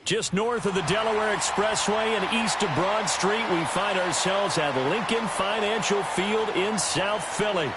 Just north of the Delaware Expressway and east of Broad Street, we find ourselves at Lincoln Financial Field in South Philly.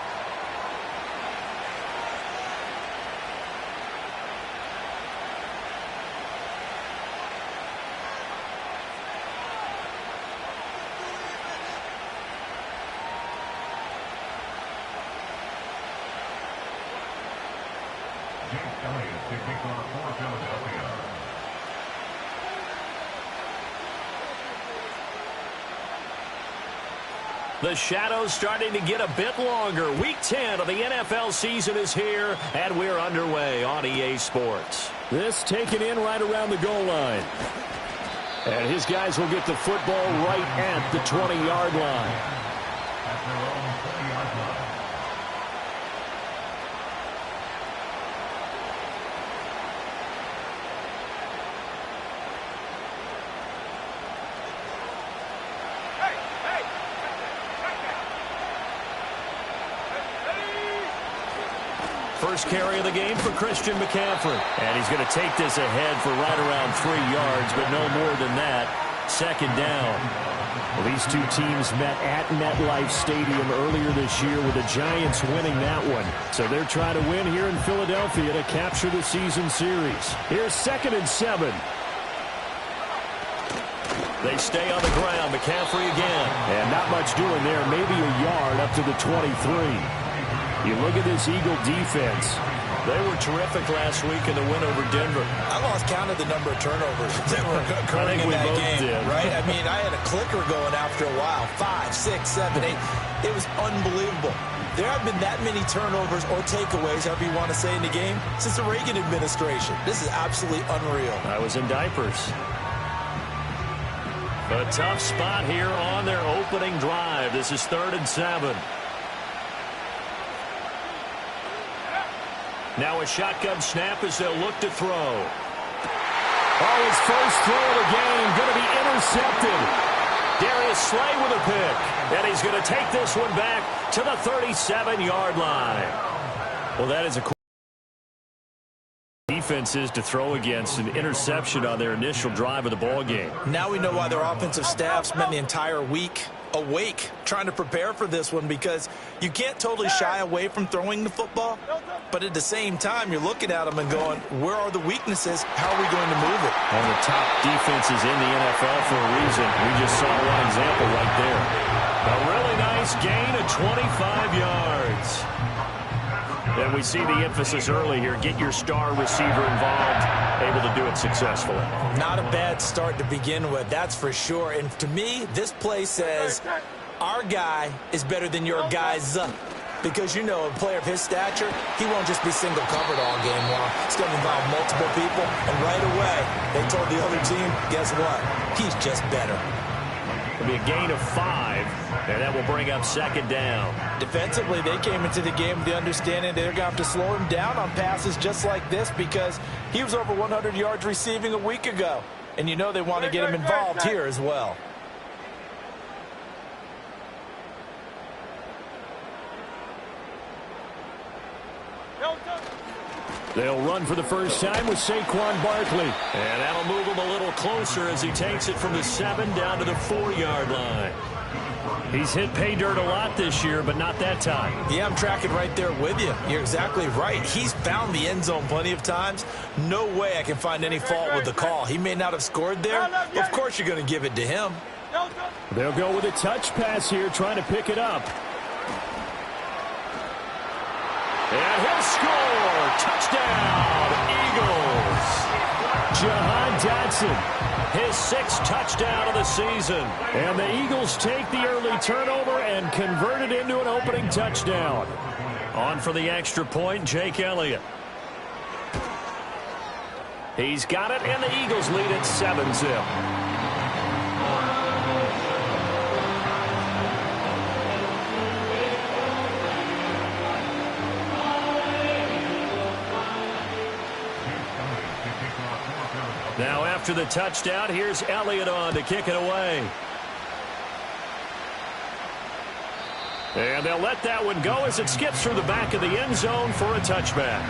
The shadows starting to get a bit longer. Week 10 of the NFL season is here, and we're underway on EA Sports. This taken in right around the goal line. And his guys will get the football right at the 20-yard line. First carry of the game for Christian McCaffrey. And he's going to take this ahead for right around 3 yards, but no more than that. Second down. Well, these two teams met at MetLife Stadium earlier this year with the Giants winning that one. So they're trying to win here in Philadelphia to capture the season series. Here's 2nd and 7. They stay on the ground. McCaffrey again. And not much doing there. Maybe a yard up to the 23. You look at this Eagle defense. They were terrific last week in the win over Denver. I lost count of the number of turnovers that were occurring in that game, right? I mean, I had a clicker going after a while. 5, 6, 7, 8. It was unbelievable. There have been that many turnovers or takeaways, however you want to say, in the game since the Reagan administration. This is absolutely unreal. I was in diapers. A tough spot here on their opening drive. This is 3rd and 7. Now a shotgun snap as they'll look to throw. Oh, his first throw of the game going to be intercepted. Darius Slay with a pick. And he's going to take this one back to the 37-yard line. Well, that is a defenses to throw against an interception on their initial drive of the ball game. Now we know why their offensive staff spent the entire week awake trying to prepare for this one, because you can't totally shy away from throwing the football, but at the same time you're looking at them and going, where are the weaknesses? How are we going to move it? One of the top defenses in the NFL for a reason. We just saw one example right there. A really nice gain of 25 yards. And we see the emphasis early here. Get your star receiver involved, able to do it successfully. Not a bad start to begin with, that's for sure. And to me, this play says our guy is better than your guy's. Because, you know, a player of his stature, he won't just be single covered all game long. It's going to involve multiple people. And right away, they told the other team, guess what? He's just better. It'll be a gain of 5, and that will bring up 2nd down. Defensively, they came into the game with the understanding they're going to have to slow him down on passes just like this, because he was over 100 yards receiving a week ago. And you know they want to get him involved here as well. They'll run for the first time with Saquon Barkley. And that'll move him a little closer as he takes it from the 7 down to the 4-yard line. He's hit pay dirt a lot this year, but not that time. Yeah, I'm tracking right there with you. You're exactly right. He's found the end zone plenty of times. No way I can find any fault with the call. He may not have scored there, but of course you're going to give it to him. They'll go with a touch pass here, trying to pick it up. And he'll score! Touchdown, Eagles! Jahan Dotson, his 6th touchdown of the season. And the Eagles take the early turnover and convert it into an opening touchdown. On for the extra point, Jake Elliott. He's got it, and the Eagles lead at 7-0. Now after the touchdown, here's Elliott on to kick it away. And they'll let that one go as it skips through the back of the end zone for a touchback.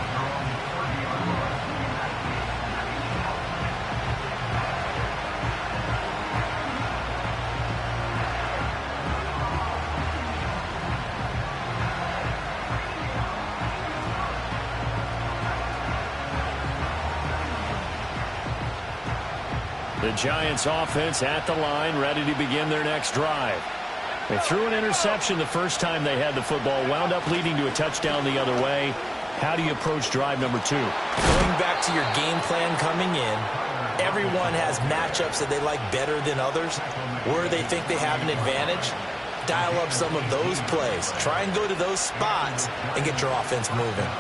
The Giants offense at the line, ready to begin their next drive. They threw an interception the first time they had the football, wound up leading to a touchdown the other way. How do you approach drive number 2? Going back to your game plan coming in, everyone has matchups that they like better than others, where they think they have an advantage. Dial up some of those plays. Try and go to those spots and get your offense moving.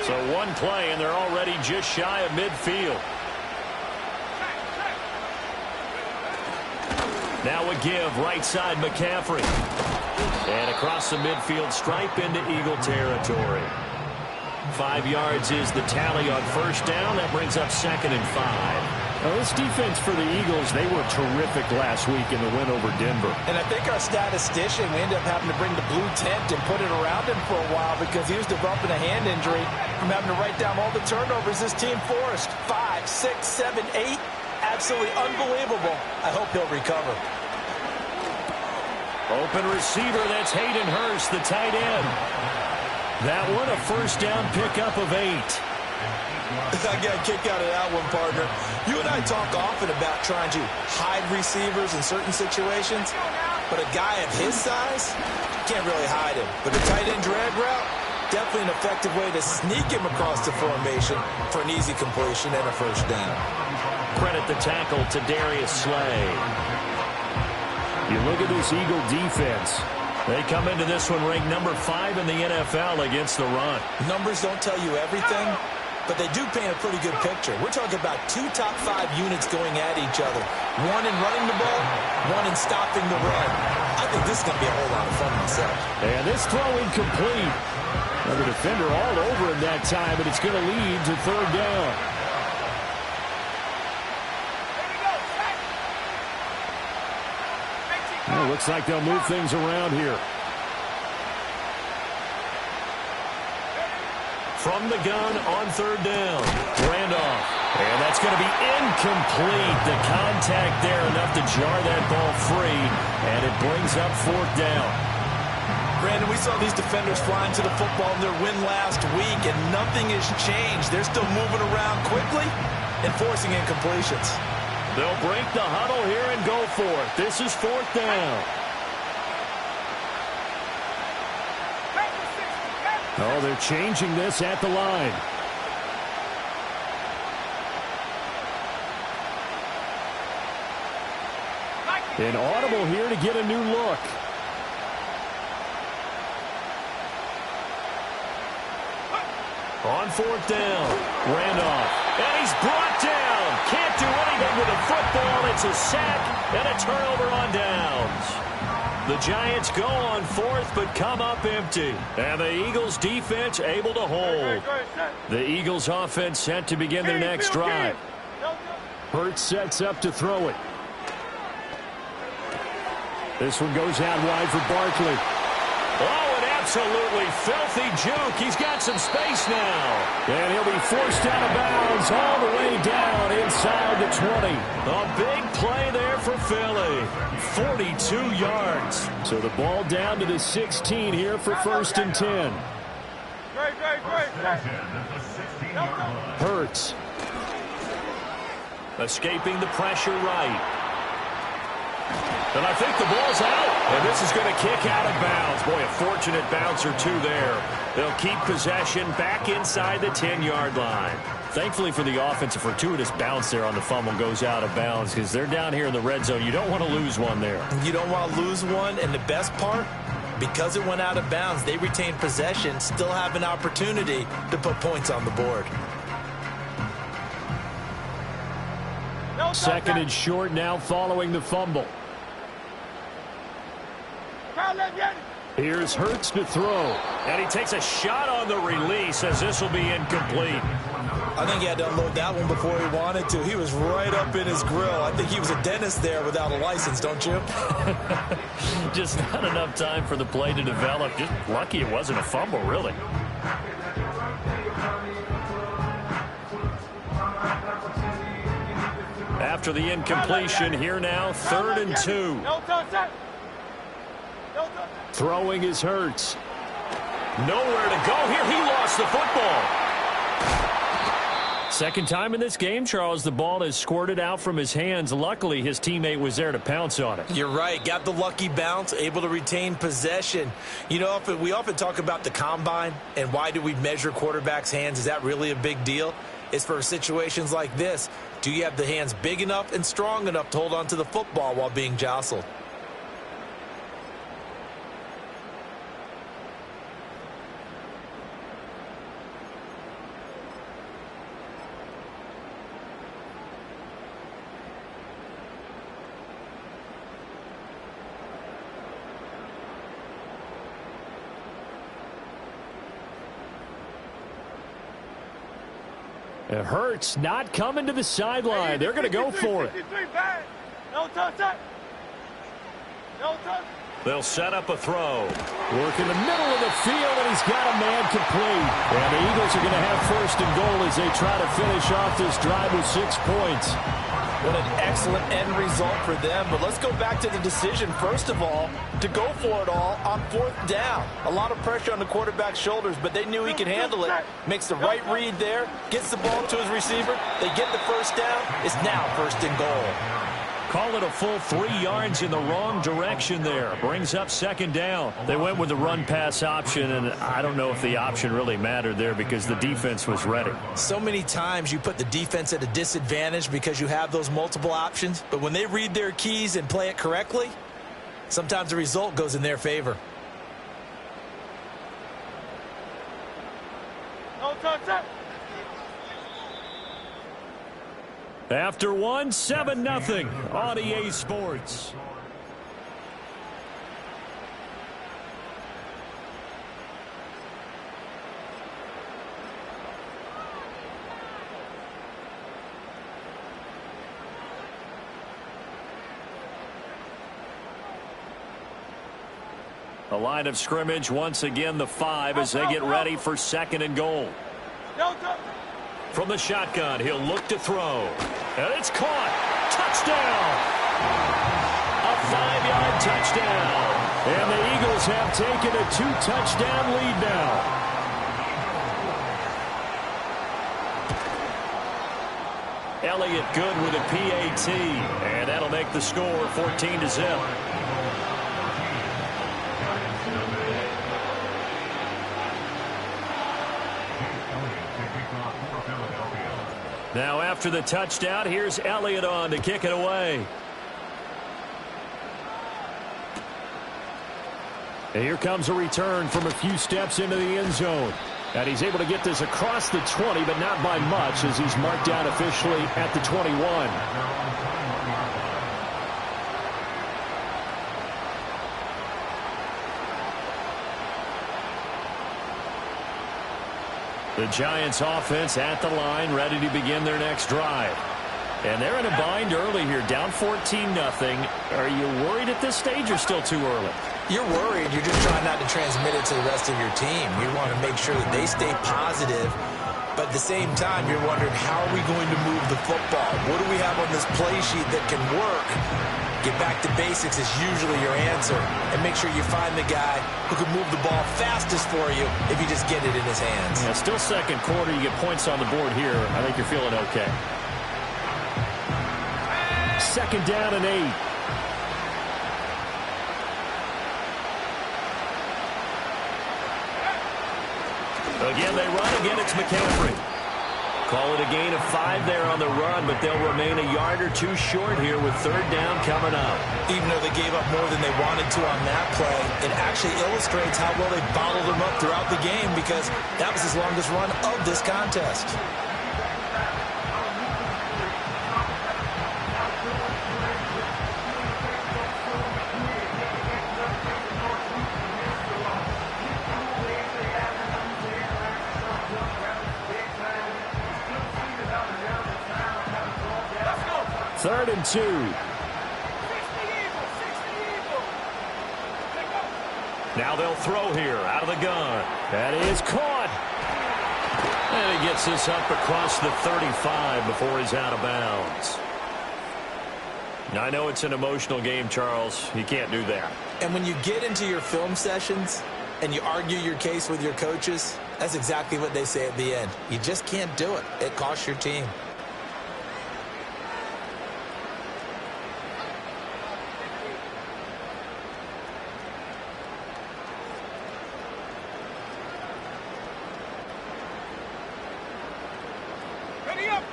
So one play, and they're already just shy of midfield. Now a give, right side McCaffrey. And across the midfield stripe into Eagle territory. 5 yards is the tally on first down. That brings up 2nd and 5. Well, this defense for the Eagles, they were terrific last week in the win over Denver. And I think our statistician, we ended up having to bring the blue tent and put it around him for a while because he was developing a hand injury from having to write down all the turnovers this team forced. 5, 6, 7, 8. Absolutely unbelievable. I hope he'll recover. Open receiver, that's Hayden Hurst, the tight end. That one, a first down pickup of 8. I got a kick out of that one, partner. You and I talk often about trying to hide receivers in certain situations, but a guy of his size can't really hide him. But a tight end drag route, definitely an effective way to sneak him across the formation for an easy completion and a first down. Credit the tackle to Darius Slay. You look at this Eagle defense. They come into this one ranked number 5 in the NFL against the run. Numbers don't tell you everything, but they do paint a pretty good picture. We're talking about 2 top 5 units going at each other. One in running the ball, one in stopping the run. I think this is going to be a whole lot of fun myself. And this throw incomplete. Another defender all over him that time, but it's going to lead to 3rd down. Well, looks like they'll move things around here. From the gun on 3rd down. Randolph. And that's going to be incomplete. The contact there enough to jar that ball free. And it brings up 4th down. Brandon, we saw these defenders flying to the football in their win last week, and nothing has changed. They're still moving around quickly and forcing incompletions. They'll break the huddle here and go for it. This is 4th down. Oh, they're changing this at the line. Inaudible here to get a new look. On 4th down, Randolph. And he's brought down. Can't do anything with the football. It's a sack and a turnover on downs. The Giants go on 4th, but come up empty. And the Eagles defense able to hold. The Eagles offense set to begin their next drive. Hurts sets up to throw it. This one goes out wide for Barkley. Oh, an absolutely filthy juke. He's got some space now. And he'll be forced out of bounds all the way down inside the 20. A big play there for Philly. 42 yards. So the ball down to the 16 here for 1st and 10. Hurts. Escaping the pressure right. And I think the ball's out. And this is going to kick out of bounds. Boy, a fortunate bounce or 2 there. They'll keep possession back inside the 10-yard line. Thankfully for the offense, a fortuitous bounce there on the fumble goes out of bounds because they're down here in the red zone. You don't want to lose one there. You don't want to lose one. And the best part, because it went out of bounds, they retain possession, still have an opportunity to put points on the board. 2nd and short now following the fumble. Here's Hurts to throw. And he takes a shot on the release as this will be incomplete. I think he had to unload that one before he wanted to. He was right up in his grill. I think he was a dentist there without a license, don't you? Just not enough time for the play to develop. Just lucky it wasn't a fumble, really. After the incompletion, here now, 3rd and 2. Throwing is Hurts. Nowhere to go here. He lost the football. Second time in this game, Charles, the ball has squirted out from his hands. Luckily, his teammate was there to pounce on it. You're right. Got the lucky bounce, able to retain possession. You know, we often talk about the combine and why do we measure quarterbacks' hands. Is that really a big deal? It's for situations like this. Do you have the hands big enough and strong enough to hold on to the football while being jostled? It hurts not coming to the sideline. They're going to go for it. No touch. No touch. They'll set up a throw. Work in the middle of the field, and he's got a man complete. And the Eagles are going to have first and goal as they try to finish off this drive with 6 points. What an excellent end result for them. But let's go back to the decision, first of all, to go for it all on 4th down. A lot of pressure on the quarterback's shoulders, but they knew he could handle it. Makes the right read there, gets the ball to his receiver. They get the first down. It's now first and goal. Call it a full 3 yards in the wrong direction there. Brings up second down. They went with the run-pass option, and I don't know if the option really mattered there because the defense was ready. So many times you put the defense at a disadvantage because you have those multiple options, but when they read their keys and play it correctly, sometimes the result goes in their favor. No touch. After one, 7-0 on EA Sports. The line of scrimmage, once again, the 5 as they get ready for second and goal. No touch. From the shotgun, he'll look to throw. And it's caught. Touchdown. A 5-yard touchdown. And the Eagles have taken a 2-touchdown lead now. Elliott good with a PAT. And that'll make the score 14-0. Now after the touchdown, here's Elliott on to kick it away. And here comes a return from a few steps into the end zone. And he's able to get this across the 20, but not by much as he's marked down officially at the 21. The Giants offense at the line, ready to begin their next drive. And they're in a bind early here, down 14-0. Are you worried at this stage or still too early? You're worried. You're just trying not to transmit it to the rest of your team. You want to make sure that they stay positive. But at the same time, you're wondering, how are we going to move the football? What do we have on this play sheet that can work? Get back to basics is usually your answer. And make sure you find the guy who can move the ball fastest for you if you just get it in his hands. Yeah, still second quarter. You get points on the board here. I think you're feeling okay. Second down and 8. Again, they run. Again, it's McCaffrey. Call it a gain of 5 there on the run, but they'll remain a yard or 2 short here with third down coming up. Even though they gave up more than they wanted to on that play, it actually illustrates how well they bottled them up throughout the game because that was his longest run of this contest. Third and 2. Now they'll throw here out of the gun. That is caught. And he gets this up across the 35 before he's out of bounds. I know it's an emotional game, Charles. You can't do that. And when you get into your film sessions and you argue your case with your coaches, That's exactly what they say at the end. You just can't do it. It costs your team.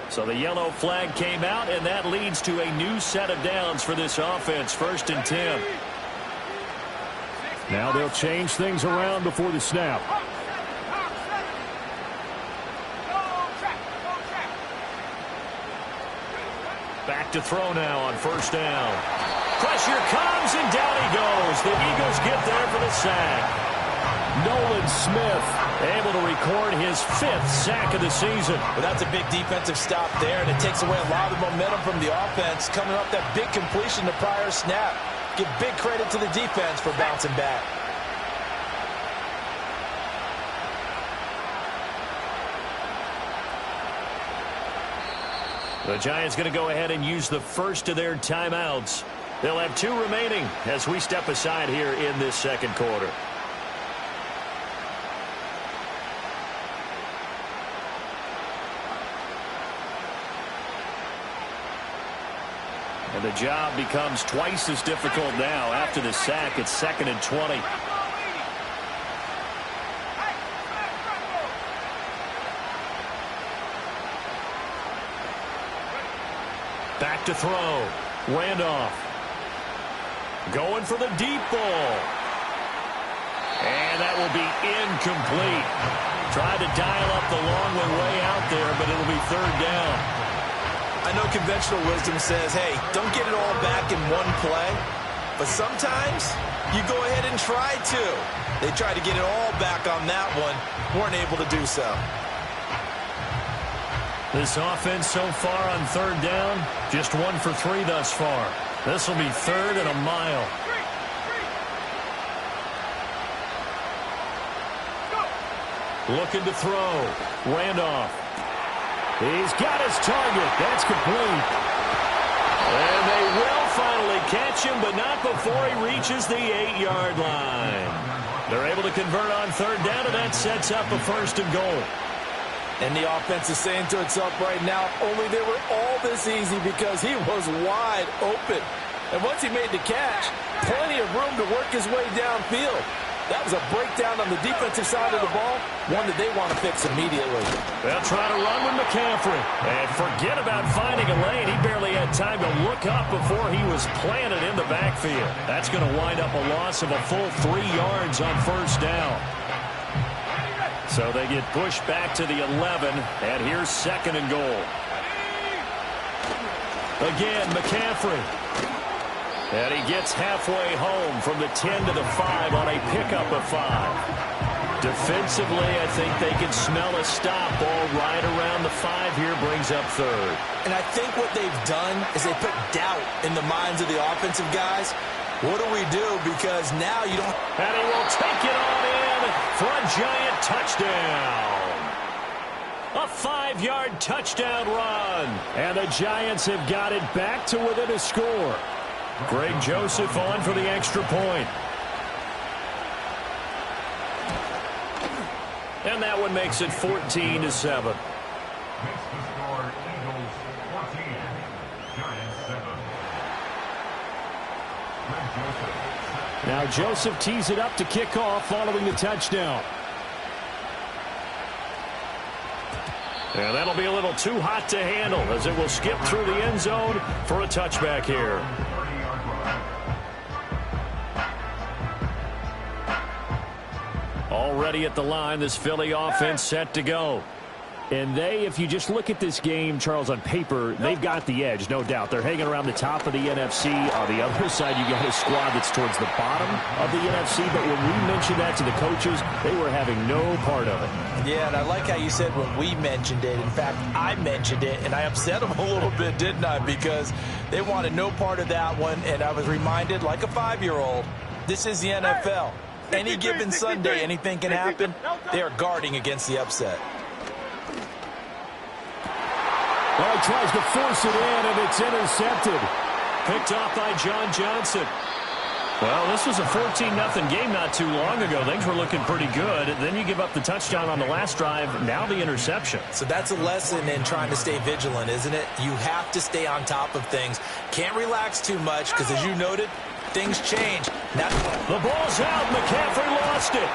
So the yellow flag came out, and that leads to a new set of downs for this offense. 1st and 10. Now they'll change things around before the snap. Back to throw now on 1st down. Pressure comes, and down he goes. The Eagles get there for the sack. Nolan Smith able to record his 5th sack of the season. Well, that's a big defensive stop there, and it takes away a lot of the momentum from the offense. Coming off that big completion the prior snap. Give big credit to the defense for bouncing back. The Giants going to go ahead and use the first of their timeouts. They'll have 2 remaining as we step aside here in this 2nd quarter. And the job becomes twice as difficult now. After the sack, it's 2nd and 20. Back to throw. Randolph. Going for the deep ball. And that will be incomplete. Tried to dial up the long way out there, but it'll be 3rd down. I know conventional wisdom says, hey, don't get it all back in one play. But sometimes you go ahead and try to. They tried to get it all back on that one. Weren't able to do so. This offense so far on 3rd down, just 1 for 3 thus far. This will be 3rd and a mile. Looking to throw. Randolph. He's got his target. That's complete. And they will finally catch him, but not before he reaches the 8-yard line. They're able to convert on 3rd down, and that sets up a 1st and goal. And the offense is saying to itself right now, only they were all this easy because he was wide open. And once he made the catch, plenty of room to work his way downfield. That was a breakdown on the defensive side of the ball, one that they want to fix immediately. They'll try to run with McCaffrey. And forget about finding a lane. He barely had time to look up before he was planted in the backfield. That's going to wind up a loss of a full 3 yards on 1st down. So they get pushed back to the 11, and here's 2nd and goal. Again, McCaffrey. And he gets halfway home from the 10 to the 5 on a pickup of 5. Defensively, I think they can smell a stop ball right around the 5 here, brings up 3rd. And I think what they've done is they put doubt in the minds of the offensive guys. What do we do? Because now you don't... And he will take it on in for a Giant touchdown. A 5-yard touchdown run. And the Giants have got it back to within a score. Greg Joseph on for the extra point. And that one makes it 14-7. Now Joseph tees it up to kick off following the touchdown. And that'll be a little too hot to handle as it will skip through the end zone for a touchback here. Already at the line, this Philly offense set to go. And if you just look at this game, Charles, on paper, they've got the edge, no doubt. They're hanging around the top of the NFC. On the other side, you got a squad that's towards the bottom of the NFC. But when we mentioned that to the coaches, they were having no part of it. Yeah, and I like how you said when we mentioned it. In fact, I mentioned it, and I upset them a little bit, didn't I? Because they wanted no part of that one, and I was reminded, like a 5-year-old, this is the NFL. Any given Sunday, anything can happen. They are guarding against the upset. Well, he tries to force it in, and it's intercepted. Picked off by John Johnson. Well, this was a 14-0 game not too long ago. Things were looking pretty good. Then you give up the touchdown on the last drive. Now the interception. So that's a lesson in trying to stay vigilant, isn't it? You have to stay on top of things. Can't relax too much because, as you noted, things change. Now the ball's out. McCaffrey lost it.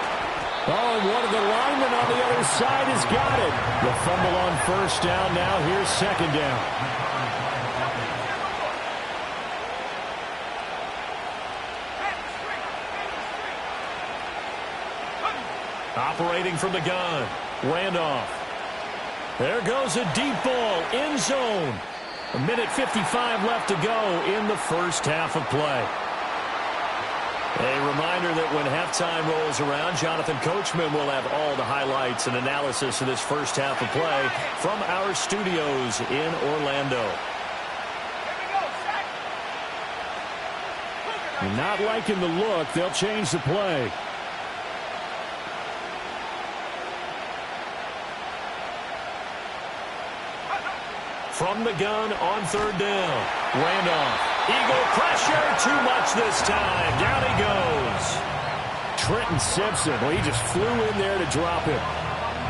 Oh, and one of the linemen on the other side has got it. The fumble on first down. Now here's second down. Operating from the gun. Randolph. There goes a deep ball. End zone. 1:55 left to go in the first half of play. A reminder that when halftime rolls around, Jonathan Coachman will have all the highlights and analysis of this first half of play from our studios in Orlando. You're not liking the look. They'll change the play. From the gun on third down. Randolph. Eagle pressure. Too much this time. Down he goes. Trenton Simpson. Well, he just flew in there to drop him.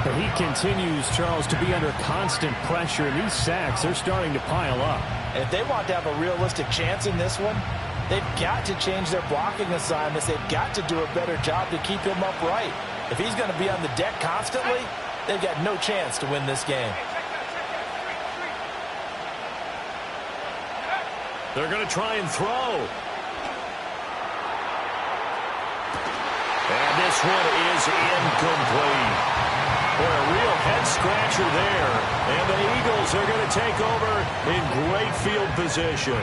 But he continues, Charles, to be under constant pressure. And these sacks, they're starting to pile up. And if they want to have a realistic chance in this one, they've got to change their blocking assignments. They've got to do a better job to keep him upright. If he's going to be on the deck constantly, they've got no chance to win this game. They're going to try and throw. And this one is incomplete. Boy, a real head-scratcher there. And the Eagles are going to take over in great field position.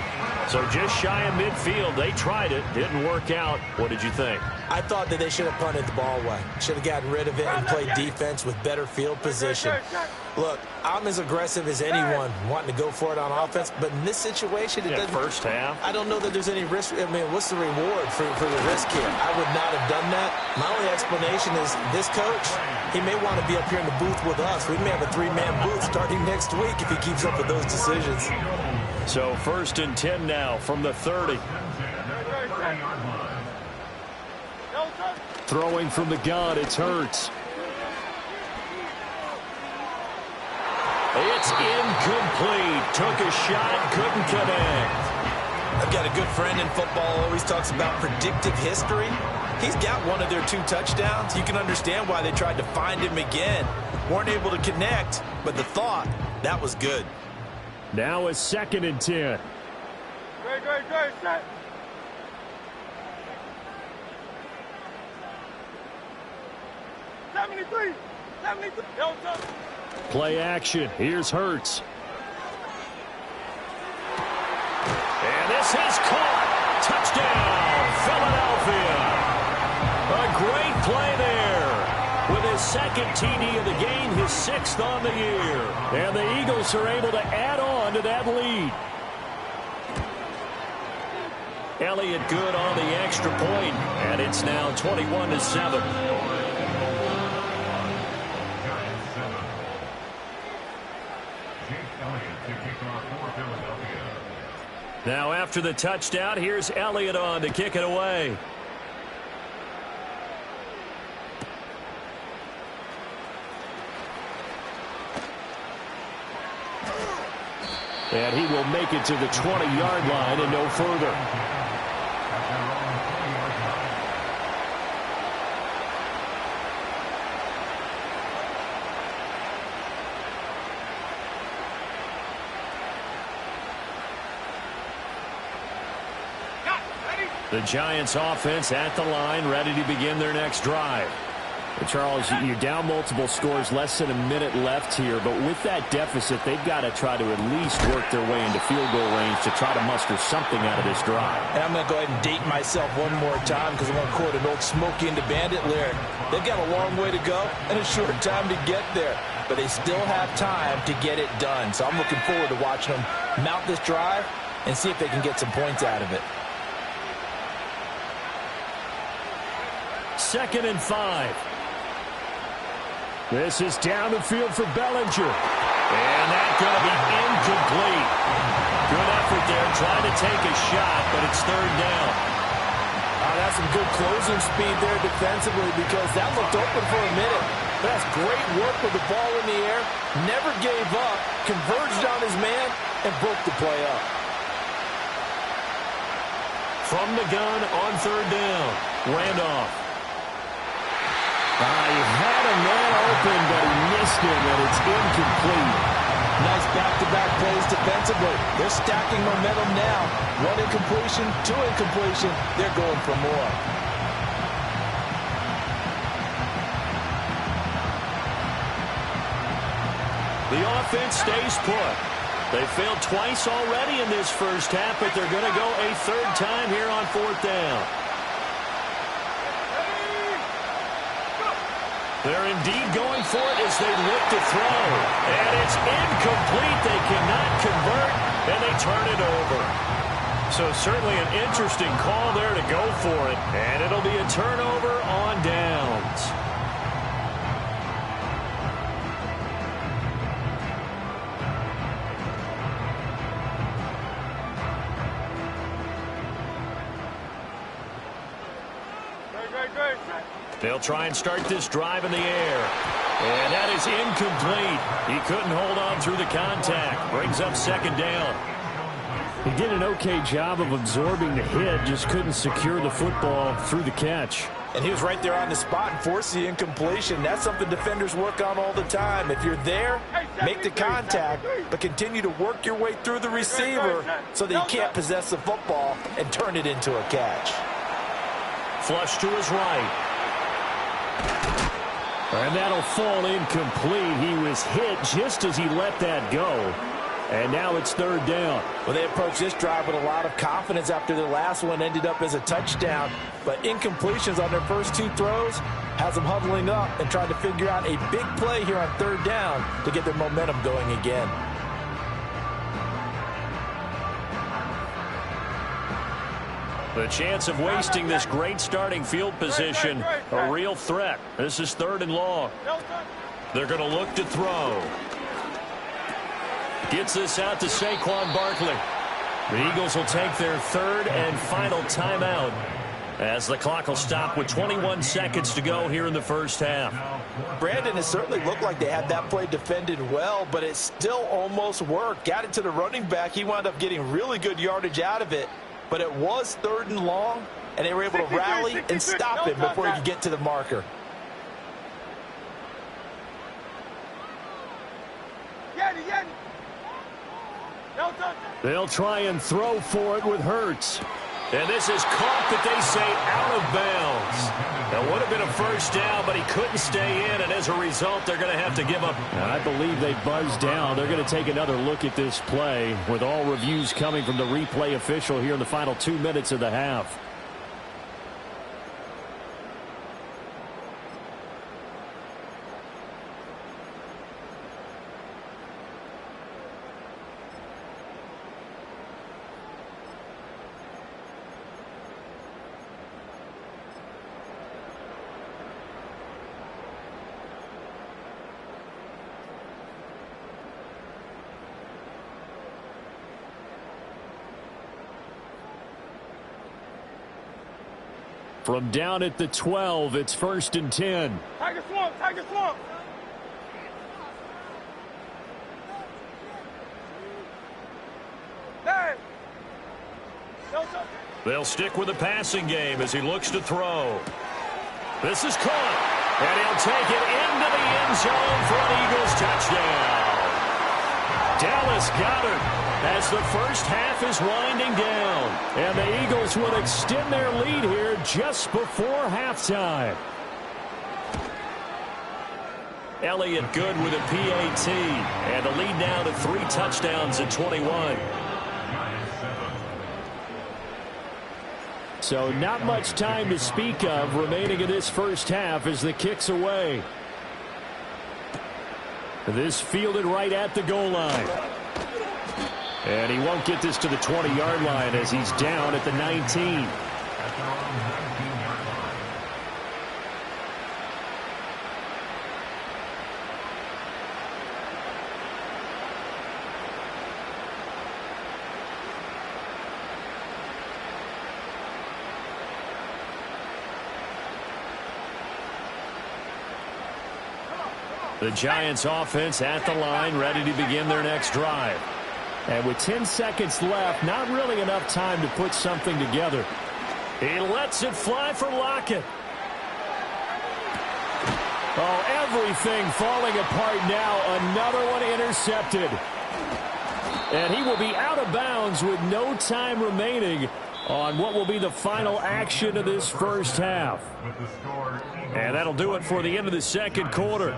So just shy of midfield. They tried it. Didn't work out. What did you think? I thought that they should have punted the ball away. Should have gotten rid of it and played defense with better field position. Look, I'm as aggressive as anyone wanting to go for it on offense, but in this situation, it doesn't. First half. I don't know that there's any risk. I mean, what's the reward for the risk here? I would not have done that. My only explanation is this coach, he may want to be up here in the booth with us. We may have a three-man booth starting next week if he keeps up with those decisions. So 1st and 10 now from the 30. Throwing from the gun, it's Hurts. It's incomplete. Took a shot, couldn't connect. I've got a good friend in football, always talks about predictive history. He's got one of their 2 touchdowns. You can understand why they tried to find him again. Weren't able to connect, but the thought, that was good. Now a 2nd and 10. Great, set. Play action. Here's Hurts. And this is caught. Touchdown, Philadelphia. A great play there. With his 2nd TD of the game, his 6th on the year. And the Eagles are able to add on to that lead. Elliott good on the extra point, and it's now 21-7. Now after the touchdown, here's Elliott on to kick it away. And he will make it to the 20-yard line and no further. The Giants offense at the line, ready to begin their next drive. Charles, you're down multiple scores, less than a minute left here, but with that deficit, they've got to try to at least work their way into field goal range to try to muster something out of this drive. And I'm going to go ahead and date myself one more time because I'm going to quote an old Smokey and the Bandit lyric. They've got a long way to go and a short time to get there, but they still have time to get it done. So I'm looking forward to watching them mount this drive and see if they can get some points out of it. 2nd and 5. This is down the field for Bellinger. And that's going to be incomplete. Good effort there, trying to take a shot, but it's 3rd down. got some good closing speed there defensively because that looked open for a minute. But that's great work with the ball in the air. Never gave up, converged on his man, and broke the play up. From the gun on third down, Randolph. He had a man open, but he missed him, and it's incomplete. Nice back-to-back plays defensively. They're stacking momentum now. One incompletion, two incompletion. They're going for more. The offense stays put. They failed twice already in this first half, but they're going to go a third time here on fourth down. They're indeed going for it as they look to throw. And it's incomplete. They cannot convert, and they turn it over. So certainly an interesting call there to go for it. And it'll be a turnover on downs. They'll try and start this drive in the air. And that is incomplete. He couldn't hold on through the contact. Brings up second down. He did an okay job of absorbing the hit, just couldn't secure the football through the catch. And he was right there on the spot and forced the incompletion. That's something defenders work on all the time. If you're there, make the contact, but continue to work your way through the receiver so that he can't possess the football and turn it into a catch. Flush to his right. And that'll fall incomplete. He was hit just as he let that go. And now it's third down. Well, they approached this drive with a lot of confidence after their last one ended up as a touchdown. But incompletions on their first two throws has them huddling up and trying to figure out a big play here on third down to get their momentum going again. The chance of wasting this great starting field position, a real threat. This is third and long. They're going to look to throw. Gets this out to Saquon Barkley. The Eagles will take their third and final timeout as the clock will stop with 21 seconds to go here in the first half. Brandon, it certainly looked like they had that play defended well, but it still almost worked. Got it to the running back. He wound up getting really good yardage out of it. But it was third and long, and they were able to rally and stop him before he could get to the marker. They'll try and throw for it with Hurts. And this is caught, that they say, out of bounds. That would have been a first down, but he couldn't stay in, and as a result, they're going to have to give up. I believe they buzzed down. They're going to take another look at this play with all reviews coming from the replay official here in the final 2 minutes of the half. From down at the 12, it's first and 10. Tiger swamp, Tiger swamp. Hey. They'll stick with the passing game as he looks to throw. This is caught, and he'll take it into the end zone for an Eagles touchdown. Dallas Goedert as the first half is winding down. And the Eagles will extend their lead here just before halftime. Elliott good with a PAT. And the lead now to 3 touchdowns at 21. So not much time to speak of remaining in this first half as the kick's away. This fielded right at the goal line. And he won't get this to the 20-yard line as he's down at the 19. The Giants offense at the line, ready to begin their next drive. And with 10 seconds left, not really enough time to put something together. He lets it fly for Lockett. Oh, everything falling apart now. Another one intercepted. And he will be out of bounds with no time remaining on what will be the final action of this first half. And that'll do it for the end of the second quarter.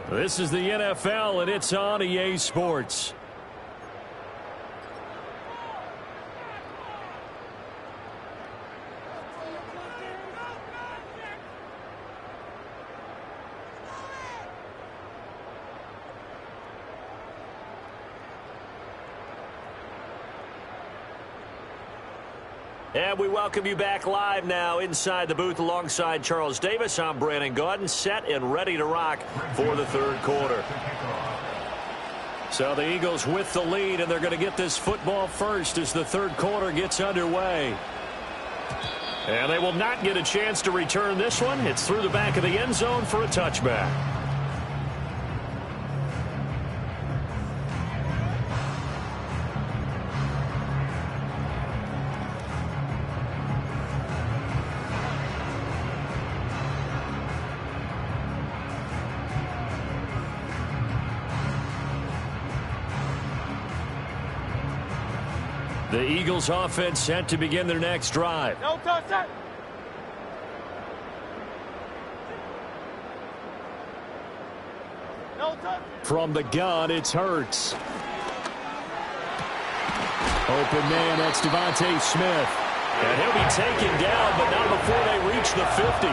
This is the NFL, and it's on EA Sports. And we welcome you back live now inside the booth alongside Charles Davis. I'm Brandon Gaudin, set and ready to rock for the third quarter. So the Eagles with the lead, and they're going to get this football first as the third quarter gets underway. And they will not get a chance to return this one. It's through the back of the end zone for a touchback. The Eagles offense set to begin their next drive. No touchdown. No touchdown. From the gun, it's Hurts. Open man, that's Devontae Smith. And he'll be taken down, but not before they reach the 50.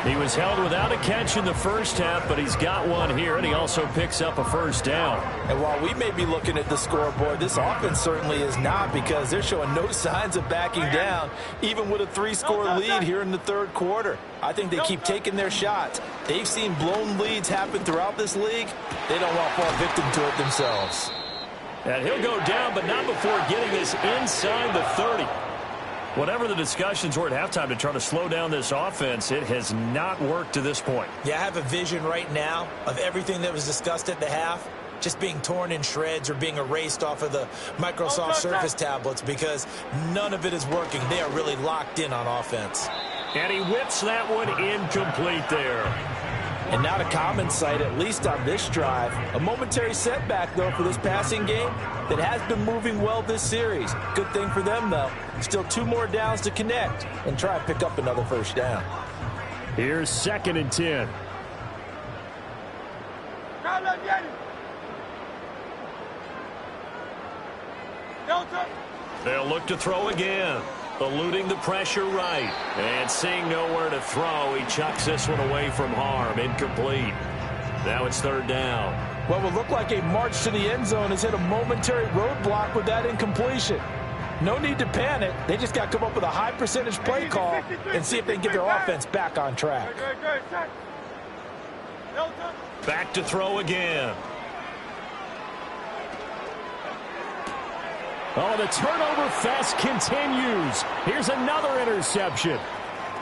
He was held without a catch in the first half, but he's got one here, and he also picks up a first down. And while we may be looking at the scoreboard, this offense certainly is not, because they're showing no signs of backing down, even with a 3-score lead here in the third quarter. I think they keep taking their shots. They've seen blown leads happen throughout this league. They don't want to fall victim to it themselves. And he'll go down, but not before getting this inside the 30. Whatever the discussions were at halftime to try to slow down this offense, it has not worked to this point. Yeah, I have a vision right now of everything that was discussed at the half just being torn in shreds or being erased off of the Microsoft Surface tablets, because none of it is working. They are really locked in on offense. And he whips that one incomplete there. And not a common sight, at least on this drive. A momentary setback, though, for this passing game that has been moving well this series. Good thing for them, though. Still 2 more downs to connect and try and pick up another first down. Here's 2nd and 10. They'll look to throw again. Eluding the pressure right. And seeing nowhere to throw, he chucks this one away from harm. Incomplete. Now it's 3rd down. What would look like a march to the end zone has hit a momentary roadblock with that incompletion. No need to panic. They just got to come up with a high percentage play call and see if they can get their offense back on track. Back to throw again. Oh, the turnover fest continues. Here's another interception.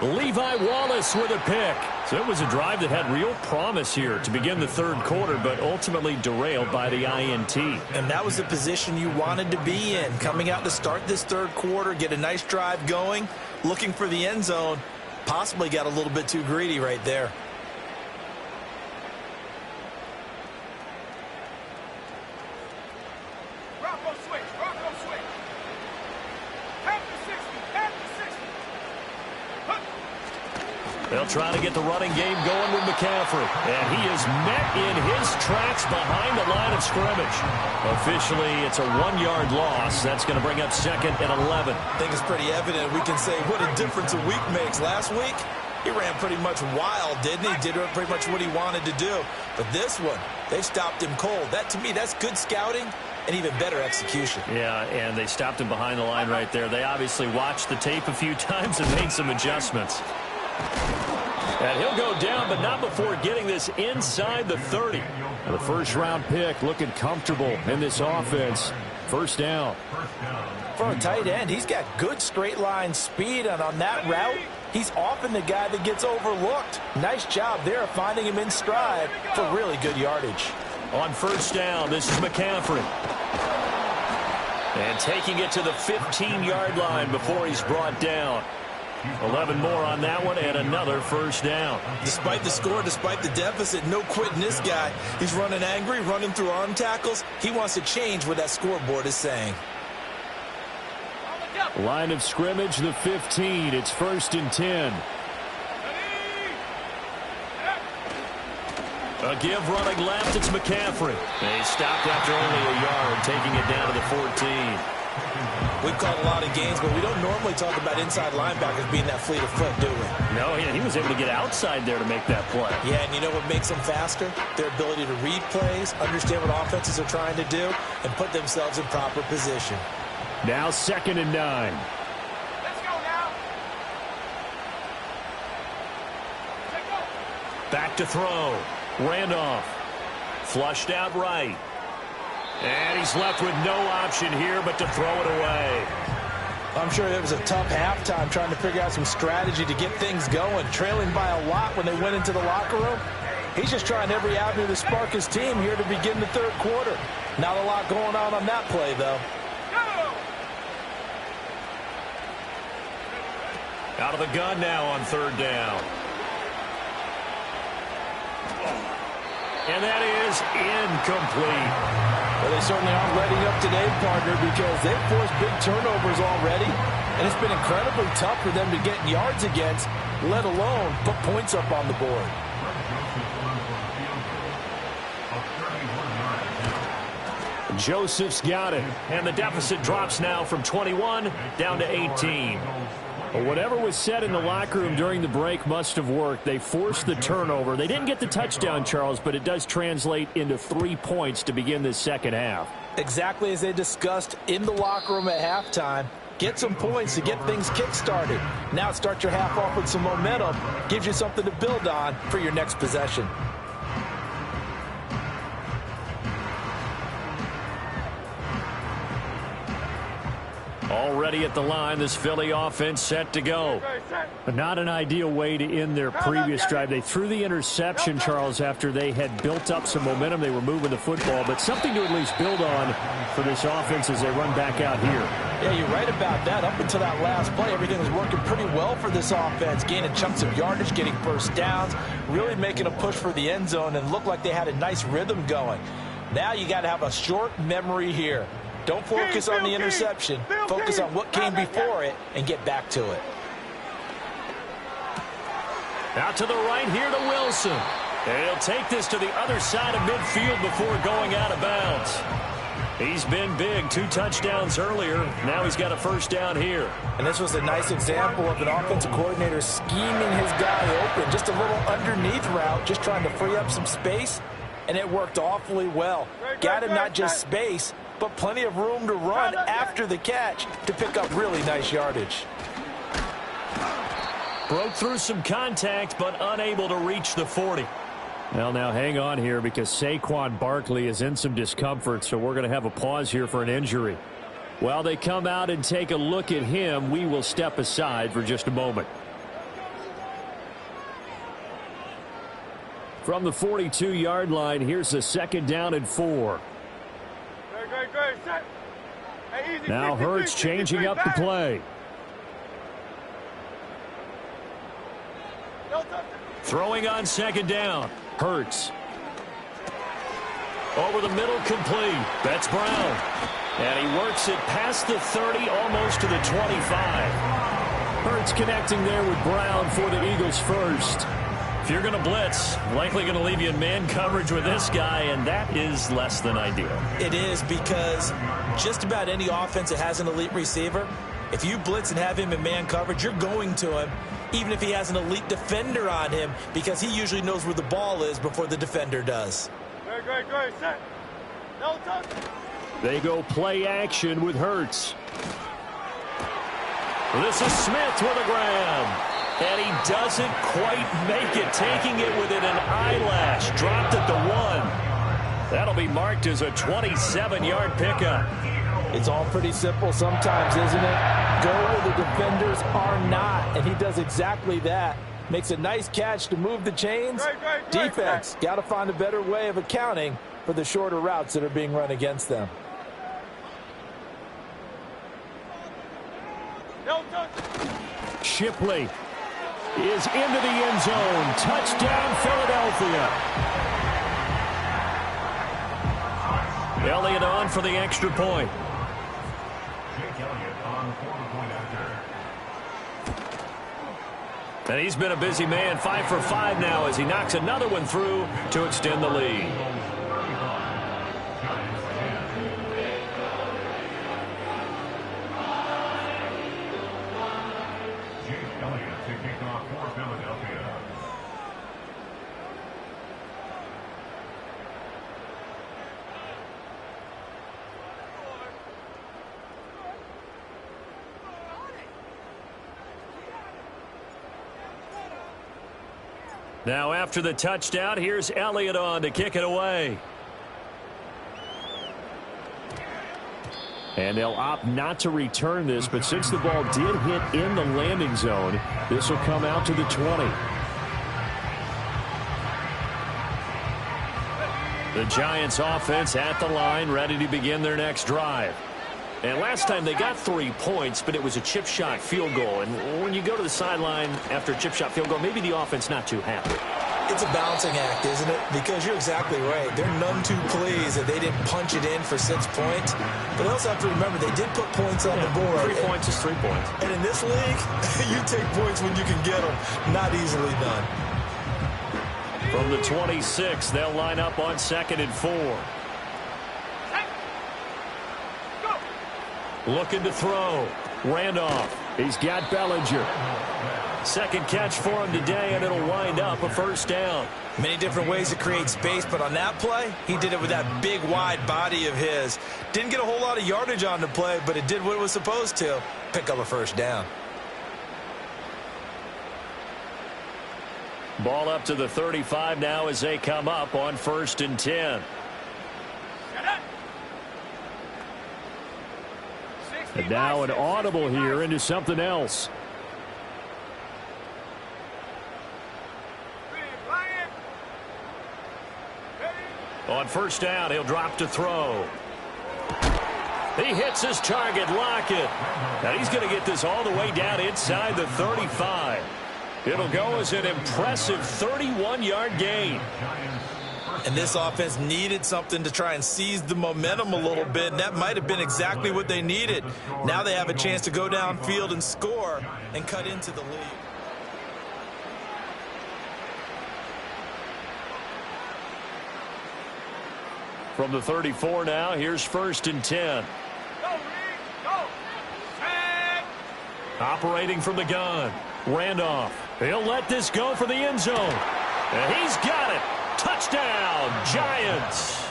Levi Wallace with a pick. So it was a drive that had real promise here to begin the third quarter, but ultimately derailed by the INT. And that was the position you wanted to be in. Coming out to start this third quarter, get a nice drive going, looking for the end zone. Possibly got a little bit too greedy right there. They'll try to get the running game going with McCaffrey. And he is met in his tracks behind the line of scrimmage. Officially, it's a 1-yard loss. That's going to bring up 2nd and 11. I think it's pretty evident. We can say what a difference a week makes. Last week, he ran pretty much wild, didn't he? Did pretty much what he wanted to do. But this one, they stopped him cold. That, to me, that's good scouting and even better execution. Yeah, and they stopped him behind the line right there. They obviously watched the tape a few times and made some adjustments. And he'll go down, but not before getting this inside the 30. The first-round pick looking comfortable in this offense. First down. For a tight end, he's got good straight-line speed, and on that route, he's often the guy that gets overlooked. Nice job there of finding him in stride for really good yardage. On first down, this is McCaffrey. And taking it to the 15-yard line before he's brought down. 11 more on that one and another first down. Despite the score, despite the deficit, no quitting this guy. He's running angry, running through arm tackles. He wants to change what that scoreboard is saying. Line of scrimmage, the 15. It's 1st and 10. A give running left, it's McCaffrey. They stopped after only a yard, taking it down to the 14. We've caught a lot of games, but we don't normally talk about inside linebackers being that fleet of foot, do we? No, he was able to get outside there to make that play. Yeah, and you know what makes them faster? Their ability to read plays, understand what offenses are trying to do, and put themselves in proper position. Now 2nd and 9. Let's go now. Let's go. Back to throw. Randolph. Flushed out right. And he's left with no option here but to throw it away. I'm sure it was a tough halftime trying to figure out some strategy to get things going. Trailing by a lot when they went into the locker room. He's just trying every avenue to spark his team here to begin the 3rd quarter. Not a lot going on that play, though. Out of the gun now on 3rd down. And that is incomplete. Well, they certainly aren't letting up today, partner, because they've forced big turnovers already, and it's been incredibly tough for them to get yards against, let alone put points up on the board. Joseph's got it, and the deficit drops now from 21 down to 18. Well, whatever was said in the locker room during the break must have worked. They forced the turnover. They didn't get the touchdown, Charles, but it does translate into 3 points to begin this 2nd half. Exactly as they discussed in the locker room at halftime. Get some points to get things kick-started. Now start your half off with some momentum. Gives you something to build on for your next possession. Already at the line, this Philly offense set to go. But not an ideal way to end their previous drive. They threw the interception, Charles, after they had built up some momentum. They were moving the football, but something to at least build on for this offense as they run back out here. Yeah, you're right about that. Up until that last play, everything was working pretty well for this offense, gaining chunks of yardage, getting first downs, really making a push for the end zone, and looked like they had a nice rhythm going. Now you got to have a short memory here. Don't focus on the interception. Focus on what came before it and get back to it. Out to the right here to Wilson. And he'll take this to the other side of midfield before going out of bounds. He's been big. 2 touchdowns earlier. Now he's got a first down here. And this was a nice example of an offensive coordinator scheming his guy open. Just a little underneath route, just trying to free up some space. And it worked awfully well. Got him not just space, but plenty of room to run after the catch to pick up really nice yardage. Broke through some contact, but unable to reach the 40. Well, now hang on here because Saquon Barkley is in some discomfort, so we're going to have a pause here for an injury. While they come out and take a look at him, we will step aside for just a moment. From the 42-yard line, here's the 2nd down and 4. Now Hurts changing up the play. Throwing on 2nd down. Hurts. Over the middle, complete. That's Brown. And he works it past the 30, almost to the 25. Hurts connecting there with Brown for the Eagles first. If you're going to blitz, likely going to leave you in man coverage with this guy, and that is less than ideal. It is, because just about any offense that has an elite receiver, if you blitz and have him in man coverage, you're going to him, even if he has an elite defender on him, because he usually knows where the ball is before the defender does. Great, set. No touch. They go play action with Hurts. This is Smith with a grab. And he doesn't quite make it, taking it within an eyelash. Dropped at the 1. That'll be marked as a 27-yard pickup. It's all pretty simple sometimes, isn't it? Go where the defenders are not, and he does exactly that. Makes a nice catch to move the chains. Defense, got to find a better way of accounting for the shorter routes that are being run against them. Shipley is into the end zone. Touchdown, Philadelphia. Elliott on for the extra point. And he's been a busy man, 5 for 5 now as he knocks another one through to extend the lead. Now after the touchdown, here's Elliott on to kick it away. And they'll opt not to return this, but since the ball did hit in the landing zone, this will come out to the 20. The Giants offense at the line, ready to begin their next drive. And last time they got 3 points, but it was a chip shot field goal. And when you go to the sideline after a chip shot field goal, maybe the offense not too happy. It's a balancing act, isn't it? Because you're exactly right. They're none too pleased that they didn't punch it in for 6 points. But also have to remember, they did put points on the board. 3 points is 3 points. And in this league, you take points when you can get them. Not easily done. From the 26, they'll line up on 2nd and 4. Looking to throw. Randolph. He's got Bellinger. Second catch for him today, and it'll wind up a first down. Many different ways to create space, but on that play, he did it with that big, wide body of his. Didn't get a whole lot of yardage on the play, but it did what it was supposed to. Pick up a first down. Ball up to the 35 now as they come up on 1st and 10. And now an audible here into something else. On 1st down, he'll drop to throw. He hits his target, Lockett. Now he's going to get this all the way down inside the 35. It'll go as an impressive 31-yard gain. And this offense needed something to try and seize the momentum a little bit, and that might have been exactly what they needed. Now they have a chance to go downfield and score and cut into the lead. From the 34 now, here's 1st and 10. Operating from the gun. Randolph. He'll let this go for the end zone. And he's got it. Touchdown, Giants.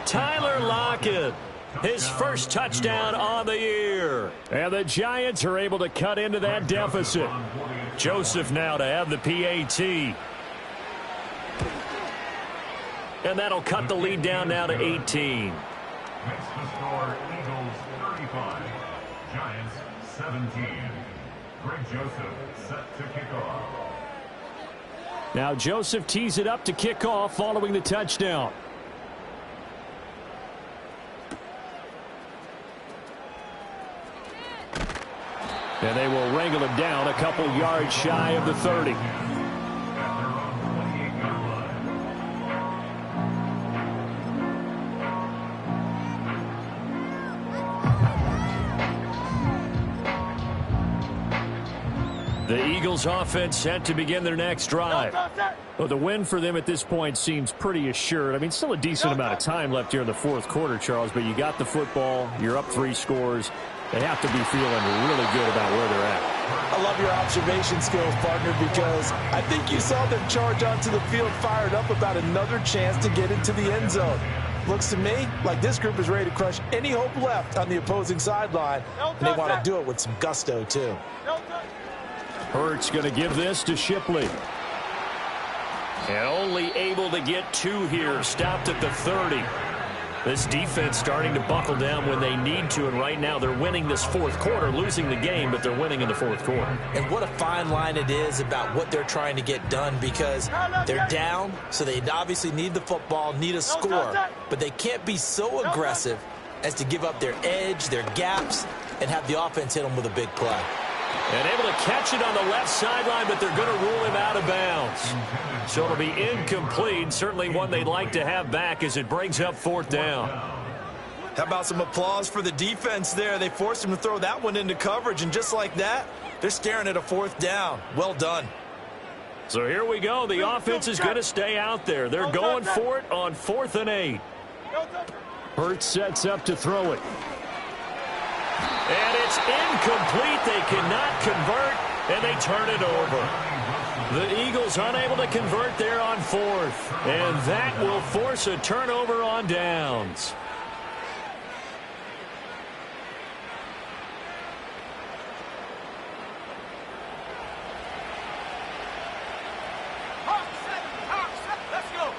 Tyler Lockett, his first touchdown on the year. And the Giants are able to cut into that deficit. Joseph now to have the PAT. And that'll cut the lead down now to 18. Makes the score Eagles 35, Giants 17. Greg Joseph set to kick off. Now Joseph tees it up to kick off following the touchdown. And they will wrangle him down a couple yards shy of the 30. The Eagles offense set to begin their next drive. Well, the win for them at this point seems pretty assured. I mean, still a decent amount of time left here in the 4th quarter, Charles, but you got the football. You're up 3 scores. They have to be feeling really good about where they're at. I love your observation skills, partner, because I think you saw them charge onto the field fired up about another chance to get into the end zone. Looks to me like this group is ready to crush any hope left on the opposing sideline, and they want to do it with some gusto, too. Hurts going to give this to Shipley. And only able to get 2 here. Stopped at the 30. This defense starting to buckle down when they need to, and right now they're winning this fourth quarter, losing the game, but they're winning in the fourth quarter. And what a fine line it is about what they're trying to get done, because they're down, so they obviously need the football, need a score, but they can't be so aggressive as to give up their edge, their gaps, and have the offense hit them with a big play. And able to catch it on the left sideline, but they're going to rule him out of bounds. So it'll be incomplete. Certainly one they'd like to have back as it brings up fourth down. How about some applause for the defense there? They forced him to throw that one into coverage, and just like that, they're staring at a fourth down. Well done. So here we go. The offense is going to stay out there. They're going for it on 4th and 8. Hurts sets up to throw it. And it's incomplete. They cannot convert, and they turn it over. The Eagles unable to convert there on 4th, and that will force a turnover on downs. Let's go.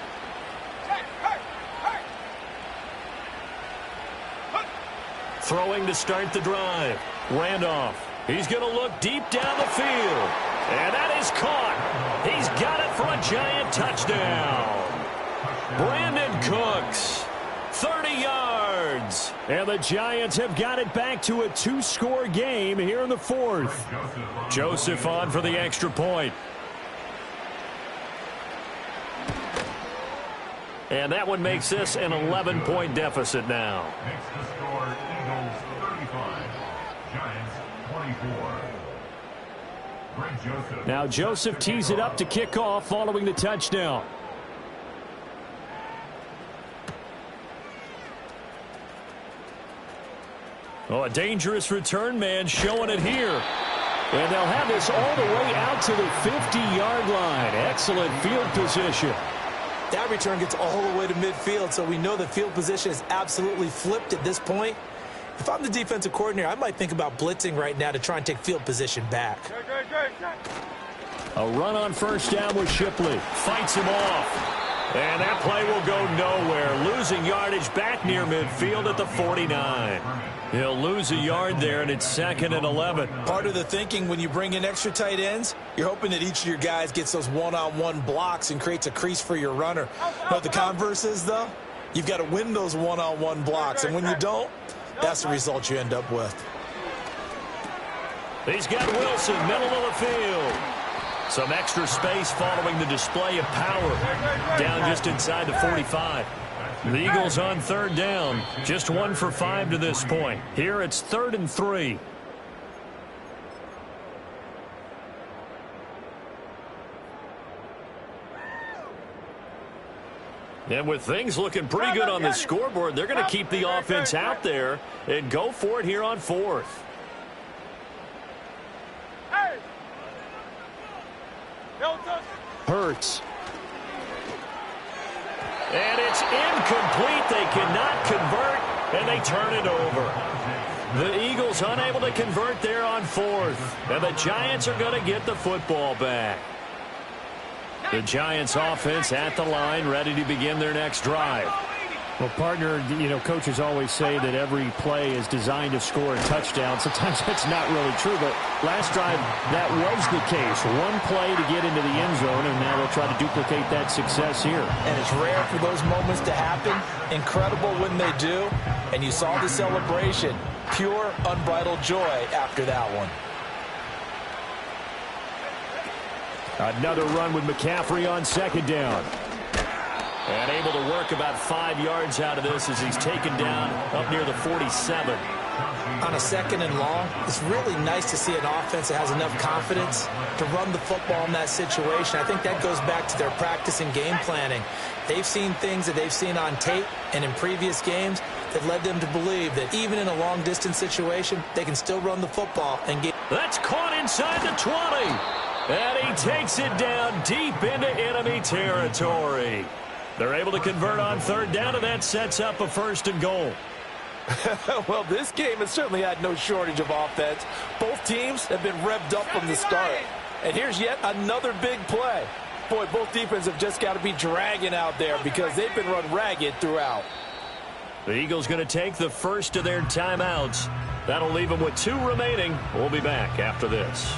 Throwing to start the drive. Randolph. He's going to look deep down the field. And that is caught. He's got it for a Giant touchdown. Brandon Cooks. 30 yards. And the Giants have got it back to a 2-score game here in the fourth. Joseph on for the extra point. And that one makes this an 11-point deficit now. Makes the score Eagles 35, Giants 24. Greg Joseph. Now Joseph tees it up to kick off following the touchdown. Oh, a dangerous return man showing it here. And they'll have this all the way out to the 50-yard line. Excellent field position. That return gets all the way to midfield, so we know the field position is absolutely flipped at this point. If I'm the defensive coordinator, I might think about blitzing right now to try and take field position back. A run on first down with Shipley. Fights him off. And that play will go nowhere. Losing yardage back near midfield at the 49. He'll lose a yard there, and it's 2nd and 11. Part of the thinking when you bring in extra tight ends, you're hoping that each of your guys gets those one-on-one blocks and creates a crease for your runner. But the converse is, though, you've got to win those one-on-one blocks. And when you don't, that's the result you end up with. He's got Wilson, middle of the field. Some extra space following the display of power. Down just inside the 45. The Eagles on 3rd down. Just 1 for 5 to this point. Here it's 3rd and 3. And with things looking pretty good on the scoreboard, they're going to keep the offense out there and go for it here on 4th. Hurts. And it's incomplete. They cannot convert, and they turn it over. The Eagles unable to convert there on 4th. And the Giants are going to get the football back. The Giants offense at the line, ready to begin their next drive. Well, partner, you know, coaches always say that every play is designed to score a touchdown. Sometimes that's not really true, but last drive, that was the case. One play to get into the end zone, and now they'll try to duplicate that success here. And it's rare for those moments to happen. Incredible when they do. And you saw the celebration. Pure, unbridled joy after that one. Another run with McCaffrey on 2nd down. And able to work about 5 yards out of this as he's taken down up near the 47. On a 2nd and long, it's really nice to see an offense that has enough confidence to run the football in that situation. I think that goes back to their practice and game planning. They've seen things that they've seen on tape and in previous games that led them to believe that even in a long-distance situation, they can still run the football and get... That's caught inside the 20. And he takes it down deep into enemy territory. They're able to convert on 3rd down, and that sets up a 1st and goal. Well, this game has certainly had no shortage of offense. Both teams have been revved up from the start. And here's yet another big play. Boy, both defenses have just got to be dragging out there because they've been run ragged throughout. The Eagles going to take the first of their timeouts. That'll leave them with 2 remaining. We'll be back after this.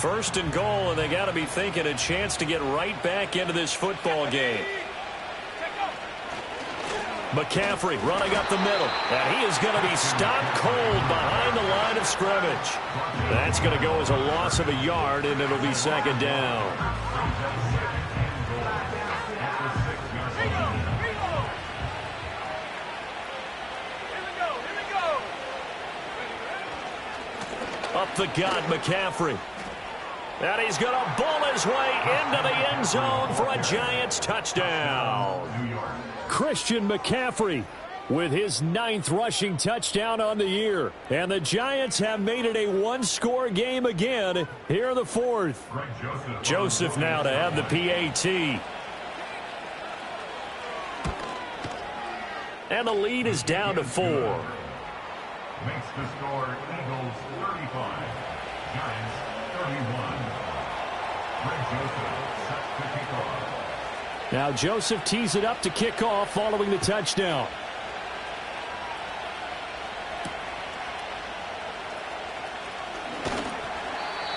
First and goal, and they got to be thinking a chance to get right back into this football game. McCaffrey running up the middle, and he is going to be stopped cold behind the line of scrimmage. That's going to go as a loss of a yard, and it'll be second down. Up the gut, McCaffrey. And he's going to ball his way into the end zone for a Giants touchdown. Christian McCaffrey with his 9th rushing touchdown on the year. And the Giants have made it a 1-score game again here in the 4th. Joseph now to have the PAT. And the lead is down to 4. Makes the score Eagles 35, Giants 31. Greg Joseph sets the kickoff. Now Joseph tees it up to kick off following the touchdown.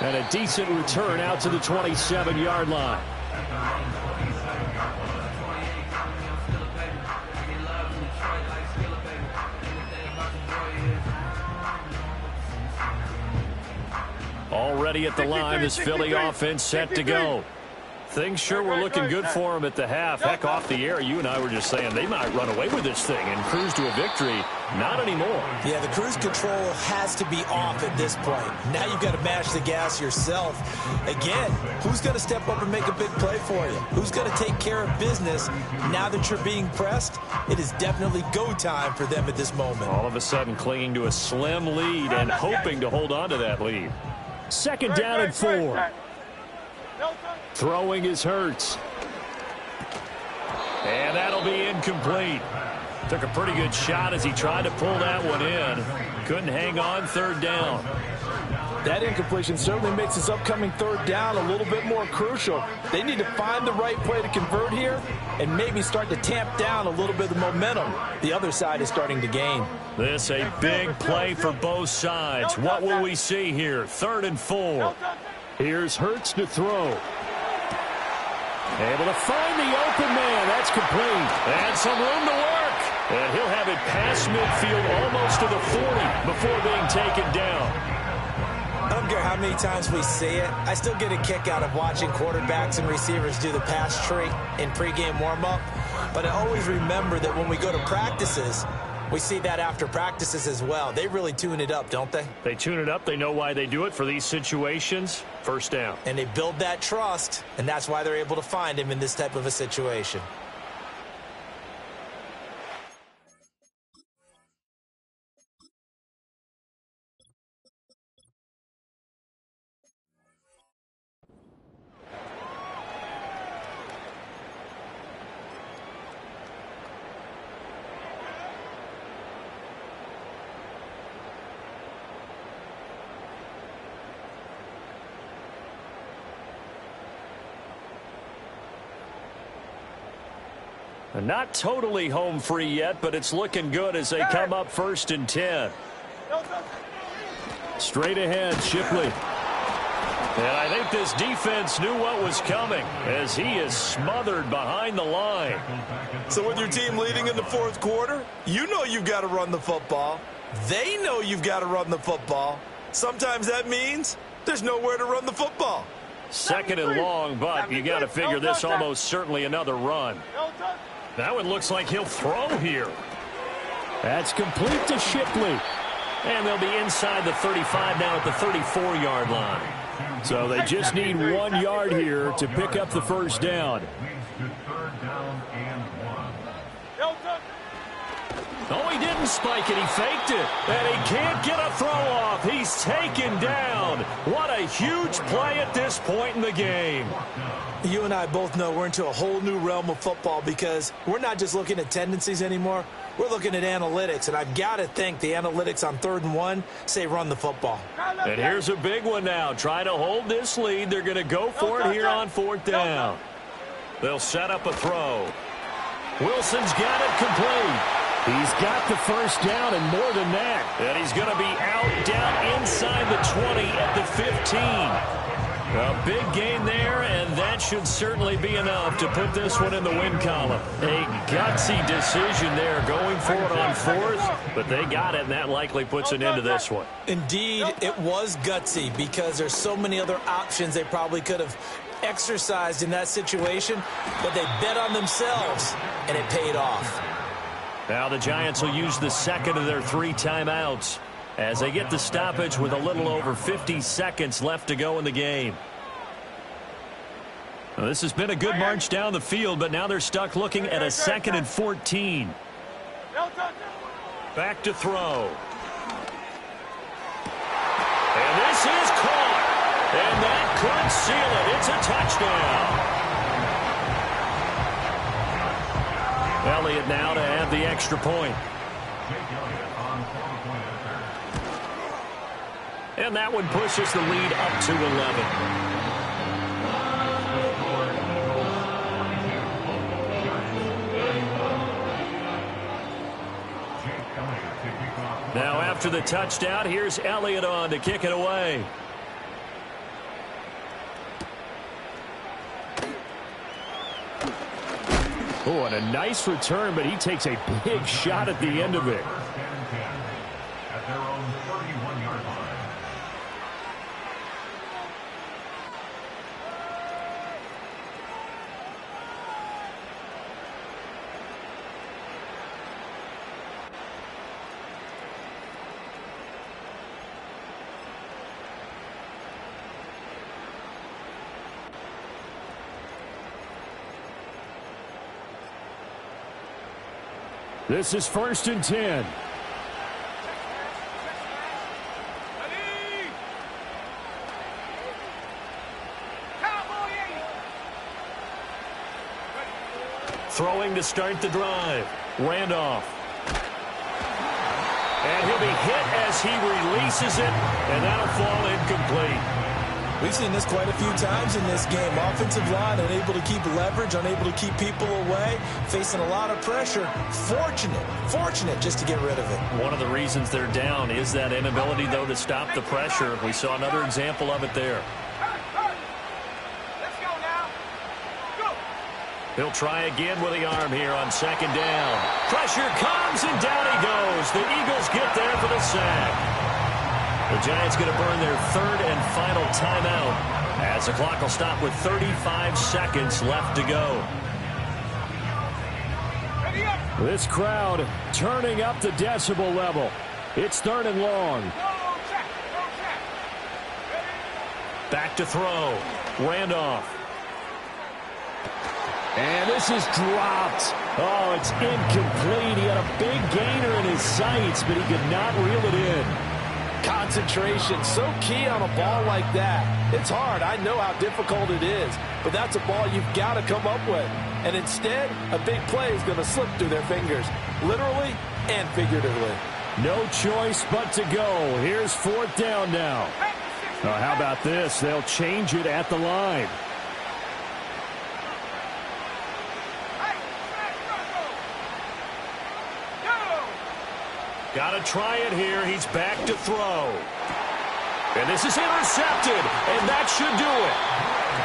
And a decent return out to the 27-yard line. Already at the line, this Philly offense set to go. Things sure were looking good for him at the half. Heck, off the air, you and I were just saying they might run away with this thing and cruise to a victory. Not anymore. Yeah, the cruise control has to be off at this point. Now you've got to mash the gas yourself. Again, who's going to step up and make a big play for you? Who's going to take care of business now that you're being pressed? It is definitely go time for them at this moment. All of a sudden clinging to a slim lead and hoping to hold on to that lead. Second down and 4. Throwing is Hurts. And that'll be incomplete. Took a pretty good shot as he tried to pull that one in. Couldn't hang on, third down. That incompletion certainly makes this upcoming third down a little bit more crucial. They need to find the right play to convert here and maybe start to tamp down a little bit of the momentum the other side is starting to gain. This a big play for both sides. What will we see here? Third and 4. Here's Hurts to throw. Able to find the open man. That's complete. And some room to work. And he'll have it past midfield almost to the 40 before being taken down. I don't care how many times we see it. I still get a kick out of watching quarterbacks and receivers do the pass tree in pregame warm-up. But I always remember that when we go to practices, we see that after practices as well. They really tune it up, don't they? They tune it up. They know why they do it for these situations. First down. And they build that trust, and that's why they're able to find him in this type of a situation. Not totally home free yet, but it's looking good as they come up first and 10. Straight ahead, Shipley. And I think this defense knew what was coming as he is smothered behind the line. So with your team leading in the fourth quarter, you know you've got to run the football. They know you've got to run the football. Sometimes that means there's nowhere to run the football. Second and long, but you got to figure this almost certainly another run. That one looks like he'll throw here. That's complete to Shipley. And they'll be inside the 35 now at the 34-yard line. So they just need 1 yard here to pick up the first down. Oh, he didn't spike it. He faked it. And he can't get a throw off. He's taken down. What a huge play at this point in the game. You and I both know we're into a whole new realm of football because we're not just looking at tendencies anymore. we're looking at analytics, and I've got to think the analytics on 3rd and 1 say run the football. And here's a big one now. Trying to hold this lead. They're going to go for it here on 4th down. They'll set up a throw. Wilson's got it complete. He's got the first down and more than that. And he's going to be out down inside the 20 at the 15. A big gain there, and that should certainly be enough to put this one in the win column. A gutsy decision there going for it on 4th, but they got it, and that likely puts an end to this one. Indeed, it was gutsy because there's so many other options they probably could have exercised in that situation, but they bet on themselves, and it paid off. Now the Giants will use the second of their 3 timeouts as they get the stoppage with a little over 50 seconds left to go in the game. Well, this has been a good march down the field, but now they're stuck looking at a 2nd and 14. Back to throw. And this is caught. And that could seal it. It's a touchdown. Elliott now to add the extra point. And that one pushes the lead up to 11. Now after the touchdown, here's Elliott on to kick it away. Oh, and a nice return, but he takes a big shot at the end of it. At their own 31-yard line. This is 1st and 10. Throwing to start the drive. Randolph. And he'll be hit as he releases it, and that'll fall incomplete. We've seen this quite a few times in this game. Offensive line unable to keep leverage, unable to keep people away, facing a lot of pressure. Fortunate just to get rid of it. One of the reasons they're down is that inability, though, to stop the pressure. We saw another example of it there. Let's go now. Go. He'll try again with the arm here on 2nd down. Pressure comes, and down he goes. The Eagles get there for the sack. The Giants going to burn their 3rd and final timeout as the clock will stop with 35 seconds left to go. This crowd turning up the decibel level. It's 3rd and long. Back to throw. Randolph. And this is dropped. Oh, it's incomplete. He had a big gainer in his sights, but he could not reel it in. Concentration, so key on a ball like that. It's hard. I know how difficult it is, but that's a ball you've got to come up with. And instead, a big play is going to slip through their fingers, literally and figuratively. No choice but to go. Here's 4th down now. How about this? They'll change it at the line. Got to try it here. He's back to throw. And this is intercepted, and that should do it.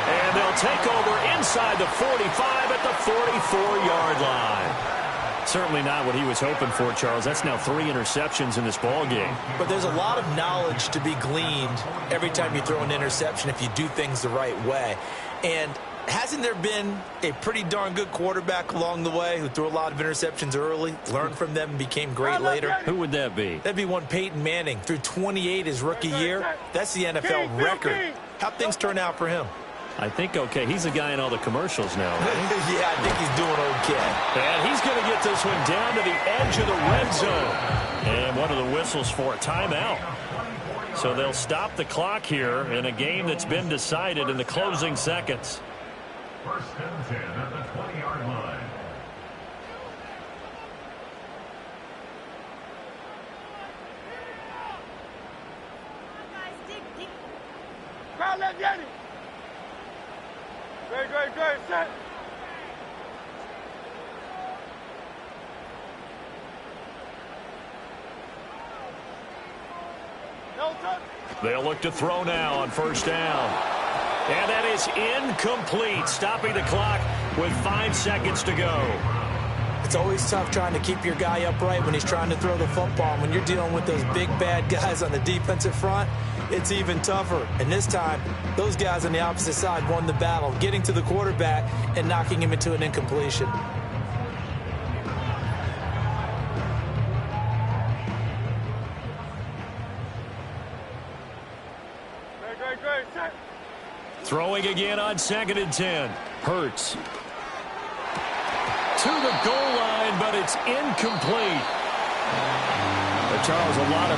And they'll take over inside the 45 at the 44-yard line. Certainly not what he was hoping for, Charles. That's now 3 interceptions in this ball game. But there's a lot of knowledge to be gleaned every time you throw an interception if you do things the right way. And hasn't there been a pretty darn good quarterback along the way who threw a lot of interceptions early, learned from them, and became great later? Who would that be? That'd be one Peyton Manning. Threw 28 his rookie year. That's the NFL record. How'd things turn out for him? I think okay. He's a guy in all the commercials now, right? Yeah, I think he's doing okay. And he's going to get this one down to the edge of the red zone. And what are the whistles for? Timeout. So they'll stop the clock here in a game that's been decided in the closing seconds. 1st and 10 at the 20-yard line. down, let's get it. Great, set. No touch. They'll look to throw now on first down. And that is incomplete, stopping the clock with 5 seconds to go. It's always tough trying to keep your guy upright when he's trying to throw the football. When you're dealing with those big, bad guys on the defensive front, it's even tougher. And this time, those guys on the opposite side won the battle, getting to the quarterback and knocking him into an incompletion. Great, set. Throwing again on 2nd and 10. Hurts. To the goal line, but it's incomplete. Charles, a lot of